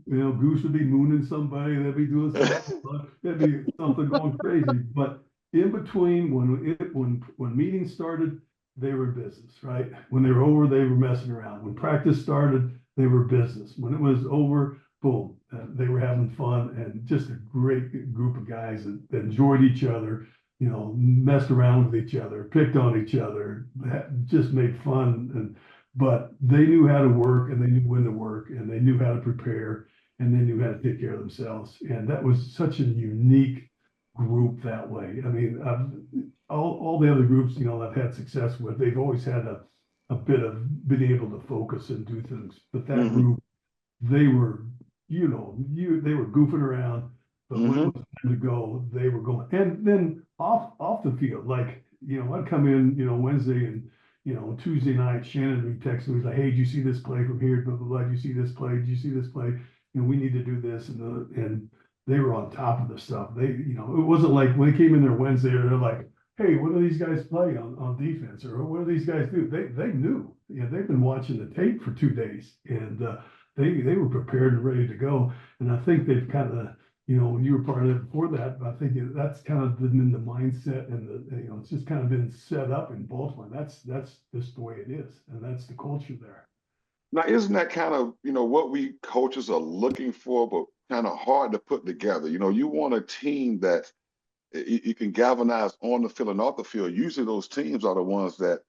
Goose would be mooning somebody, they'd be doing something, there'd be something going crazy. But in between, when meetings started, they were business, right? When they were over, they were messing around. When practice started, they were business. When it was over, boom, they were having fun, and just a great group of guys that enjoyed each other, messed around with each other, picked on each other, just made fun. But they knew how to work, and they knew when to work, and they knew how to prepare, and they knew how to take care of themselves. And that was such a unique group that way. I mean, all the other groups, I've had success with, they've always had a bit of being able to focus and do things. But that
Mm-hmm.
group, they were, they were goofing around, but when it was time to go, they were going. And then off the field, like, I'd come in, Wednesday and, Tuesday night, Shannon would text me, he's like, hey, did you see this play from here? Blah, blah, blah. Did you see this play? Did you see this play? We need to do this. And they were on top of the stuff. They, it wasn't like when they came in there Wednesday, they're like, hey, what do these guys play on defense? Or what do these guys do? They knew. They've been watching the tape for 2 days, and they were prepared and ready to go. And I think they've kind of, you were part of it before that, but I think that's kind of been the mindset, and it's just kind of been set up in Baltimore. That's just the way it is, and that's the culture there.
Now, isn't that kind of, what we coaches are looking for, but kind of hard to put together? You want a team that you can galvanize on the field and off the field. Usually those teams are the ones that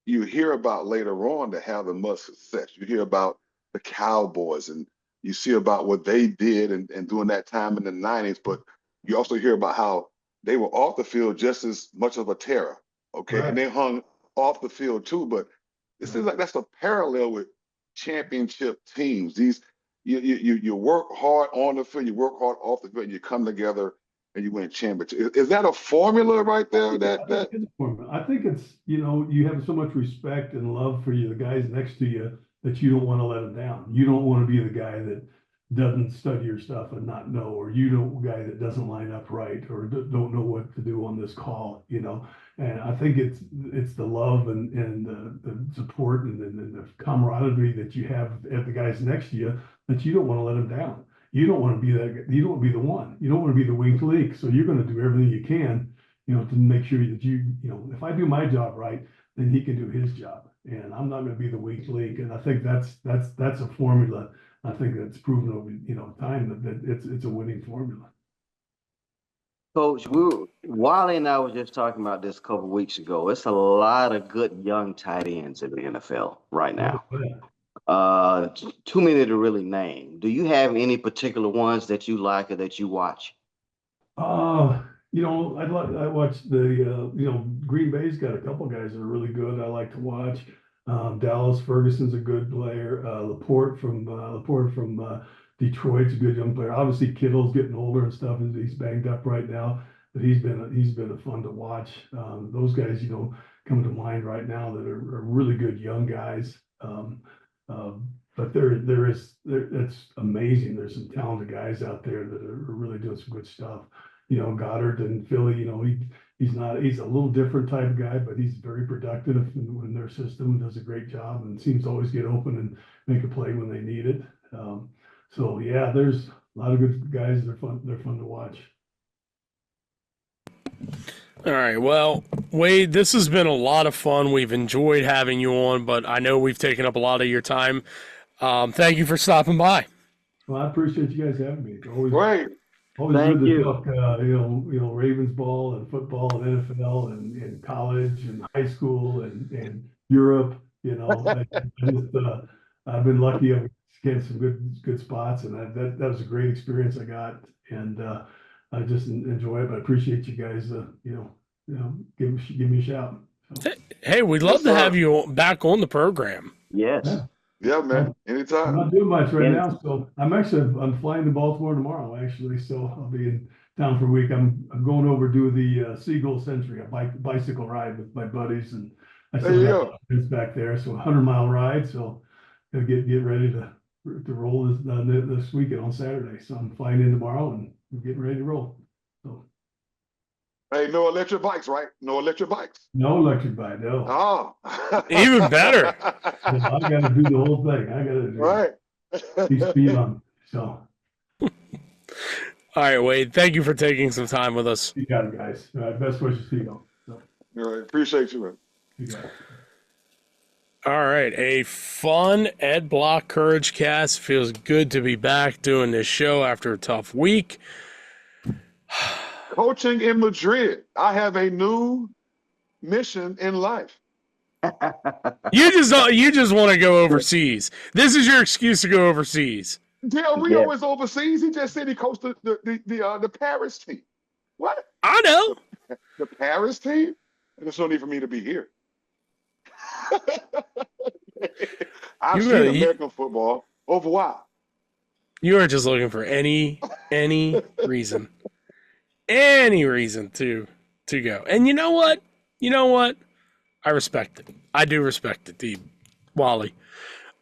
you hear about later on that have the most success. You hear about the Cowboys, and you see about what they did and during that time in the 90s, but you also hear about how they were off the field just as much of a terror, okay?
Right.
And they hung off the field too, but it seems like that's a parallel with championship teams. These you work hard on the field, you work hard off the field, and you come together and you win championship. Is that a formula right there?
I think it's, you have so much respect and love for the guys next to you that you don't want to let them down. You don't want to be the guy that doesn't study your stuff and not know, or guy that doesn't line up right, or don't know what to do on this call, And I think it's the love and the support and the camaraderie that you have at the guys next to you that you don't want to let them down. You don't want to be that. You don't want to be the one. You don't want to be the weak link. So you're going to do everything you can, to make sure that if I do my job right, then he can do his job, and I'm not going to be the weak link. And I think that's a formula. I think that's proven over time that it's a winning formula.
Coach, Wally and I were just talking about this a couple of weeks ago. It's a lot of good young tight ends in the NFL right now. Too many to really name. Do you have any particular ones that you like or that you watch?
I watch the Green Bay's got a couple guys that are really good. I like to watch. Dallas Ferguson's a good player. Laporte from Detroit's a good young player. Obviously, Kittle's getting older and stuff, and he's banged up right now. But he's been a fun to watch. Those guys, come to mind right now that are really good young guys. But it's amazing. There's some talented guys out there that are really doing some good stuff. Goddard in Philly, he's a little different type of guy, but he's very productive in their system, does a great job, and seems to always get open and make a play when they need it. So yeah, there's a lot of good guys. They're fun to watch.
All right. Well, Wade, this has been a lot of fun. We've enjoyed having you on, but I know we've taken up a lot of your time. Thank you for stopping by.
Well, I appreciate you guys having me. It's always
Right.
Thank
good to
you.
talk, Ravens ball and football and NFL and college and high school and Europe. I've been lucky. I've getting some good spots, and that was a great experience I got, and I just enjoy it. But I appreciate you guys. Give me a shout. So.
Hey, we'd love to have you back on the program.
Yes.
Yeah, man. Anytime.
I'm not doing much right now, so I'm flying to Baltimore tomorrow, actually. So I'll be in town for a week. I'm going over to do the Seagull Century, a bicycle ride with my buddies, and I still have friends back there. So 100-mile ride. So I'll get ready to roll this weekend on Saturday. So I'm flying in tomorrow and we're getting ready to roll. So.
Hey, no electric bikes, right? No electric bikes.
No electric bike, no.
Oh.
Even better.
I got to do the whole thing. I got to do
right.
Speed on. So.
All right, Wade. Thank you for taking some time with us.
You got it, guys. Best wishes to you. So.
All right. Appreciate you, man.
You got it.
All right, a fun Ed Block CourageCast. Feels good to be back doing this show after a tough week.
Coaching in Madrid. I have a new mission in life.
You just want to go overseas. This is your excuse to go overseas.
Del Rio is overseas. He just said he coached the Paris team. What?
I know.
The Paris team? There's no need for me to be here. I've
You
seen
really,
American football over a while.
you are just looking for any reason, to go. And you know what? I respect it. I do respect it, Wally.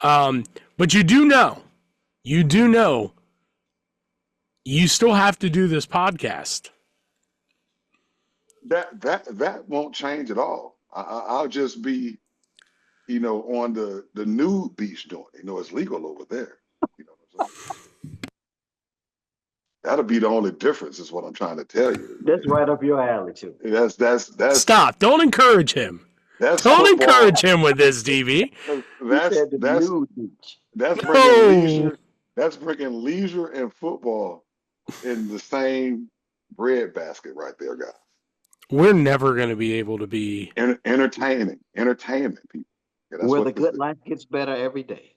But you do know, you still have to do this podcast.
That won't change at all. I'll just be, on the nude beach doing it. It's legal over there. You know what I'm saying? That'll be the only difference, is what I'm trying to tell you.
That's right up your alley, too.
That's
Stop. Don't encourage him.
That's
Don't
football.
encourage him with this, DB.
That's
nude beach.
bringing leisure. That's bringing leisure and football in the same breadbasket right there, guys.
We're never going to be able to be
Entertainment, people. Yeah,
Where the good life gets better every day.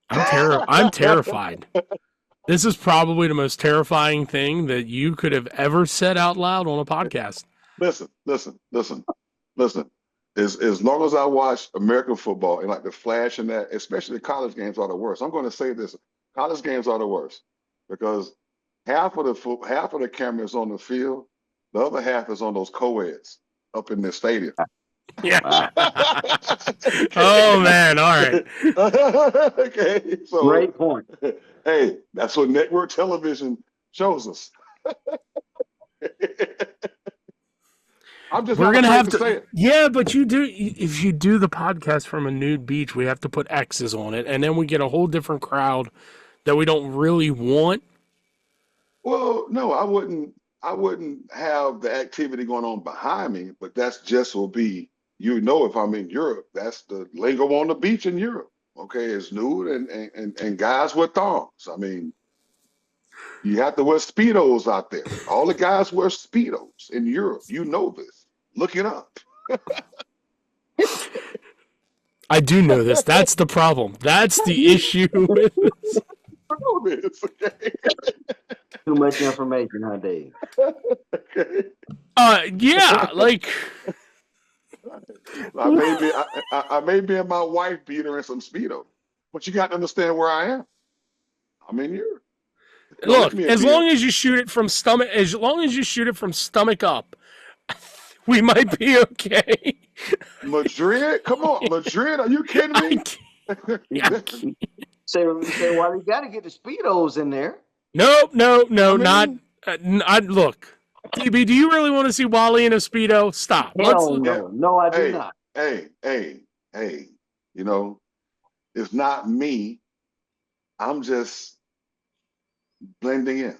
I'm terrified. This is probably the most terrifying thing that you could have ever said out loud on a podcast.
Listen. As long as I watch American football and like the flash and that, especially the college games are the worst. I'm going to say this: college games are the worst because half of the cameras on the field, the other half is on those co-eds up in the stadium.
Yeah. Oh man! All right.
Okay. So
Great point.
Hey, that's what network television shows us.
We're gonna have to say it. Yeah, but if you do the podcast from a nude beach, we have to put X's on it, and then we get a whole different crowd that we don't really want.
Well, no, I wouldn't have the activity going on behind me, but that's just will be, if I'm in Europe, that's the lingo on the beach in Europe. Okay, it's nude and guys with thongs. I mean, you have to wear Speedos out there. All the guys wear Speedos in Europe. You know this. Look it up.
I do know this. That's the problem. That's the issue with this.
I know this. Okay.
Too much information, huh, Dave?
Okay.
Yeah, like
I may be in my wife beater and some Speedo, but you got to understand where I am. I'm in Europe.
Look, as long as you shoot it from stomach up, we might be okay.
Madrid? Come on, Madrid? Are you kidding me?
Say, well, you got to get the Speedos in there.
No, not. Look, DB, do you really want to see Wally in a Speedo? Stop.
No, I do not.
Hey, it's not me. I'm just blending in.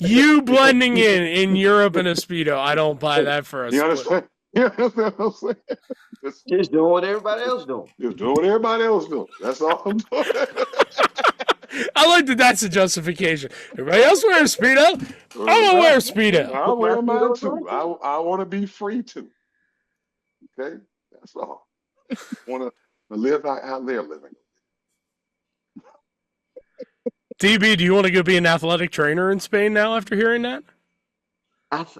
You blending in Europe in a Speedo. I don't buy that for us.
You understand? You understand what I'm saying?
Just doing what everybody else doing.
Just doing what everybody else doing. That's all I'm doing.
I like that that's a justification. Everybody else wears Speedo. I'm gonna wear a Speedo.
I wear mine too. I want to be free too. Okay? That's all. I want to live how they're living.
DB, do you want to go be an athletic trainer in Spain now after hearing that?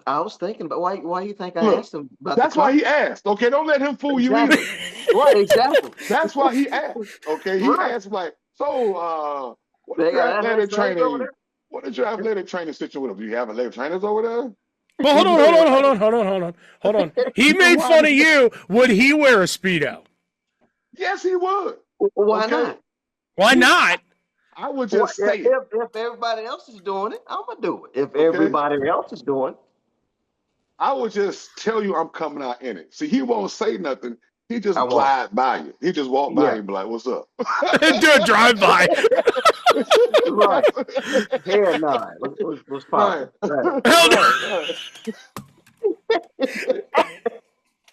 I was thinking, but why you think I asked him about
that's why he asked. Okay, don't let him fool you either.
Right. Exactly.
That's why he asked. Okay, he asked like, so what is your athletic training? What is your athletic training situation? Do you have athletic trainers over there?
Well, hold on. He made fun of you. Would he wear a Speedo?
Yes, he would.
Why not?
Why not?
I would just say
if everybody else is doing it, I'm gonna do it. If everybody else is doing it,
I would just tell you I'm coming out in it. See, he won't say nothing. He just glide by you. He just walk by you and be like, "What's up?"
Do a drive by.
Right. Hell no. Let's pop.
Right.
Hell no.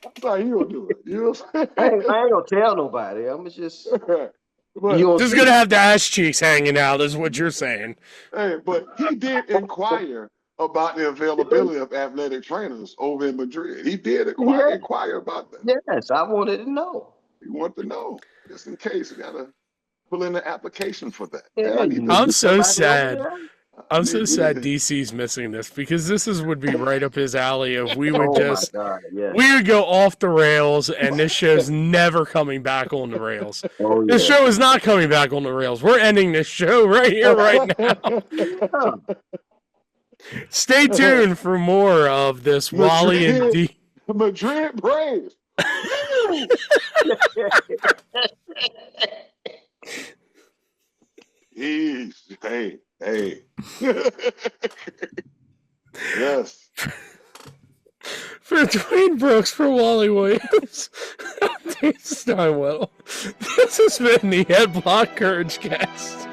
That's how you gonna do it. You know what I'm saying?
I ain't gonna tell nobody. I'm just.
Just gonna have the ass cheeks hanging out, is what you're saying.
Hey, but he did inquire about the availability of athletic trainers over in Madrid. He did inquire about that.
Yes, I wanted to know.
He wanted to know, just in case. You gotta Fill in the application for that.
Yeah,
I
you
need
need
I'm
to.
so
somebody over
sad.
there.
I'm
we
so
need, we
sad
need to.
DC's missing this because would be right up his alley if we would
Oh my
just
God, yes.
we would go off the rails and this show's never coming back on the rails.
Oh
This
yeah.
show is not coming back on the rails. We're ending this show right here, right now.
Yeah.
Stay tuned for more of this Wally and
Madrid,
D.
Madrid Braves. Woo! Hey. Yes.
For Duane Brooks, for Wally Williams, Dave Steinwedel. This has been the Head Block Courage Cast.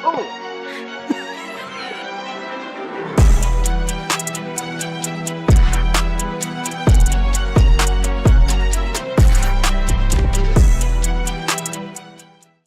Oh.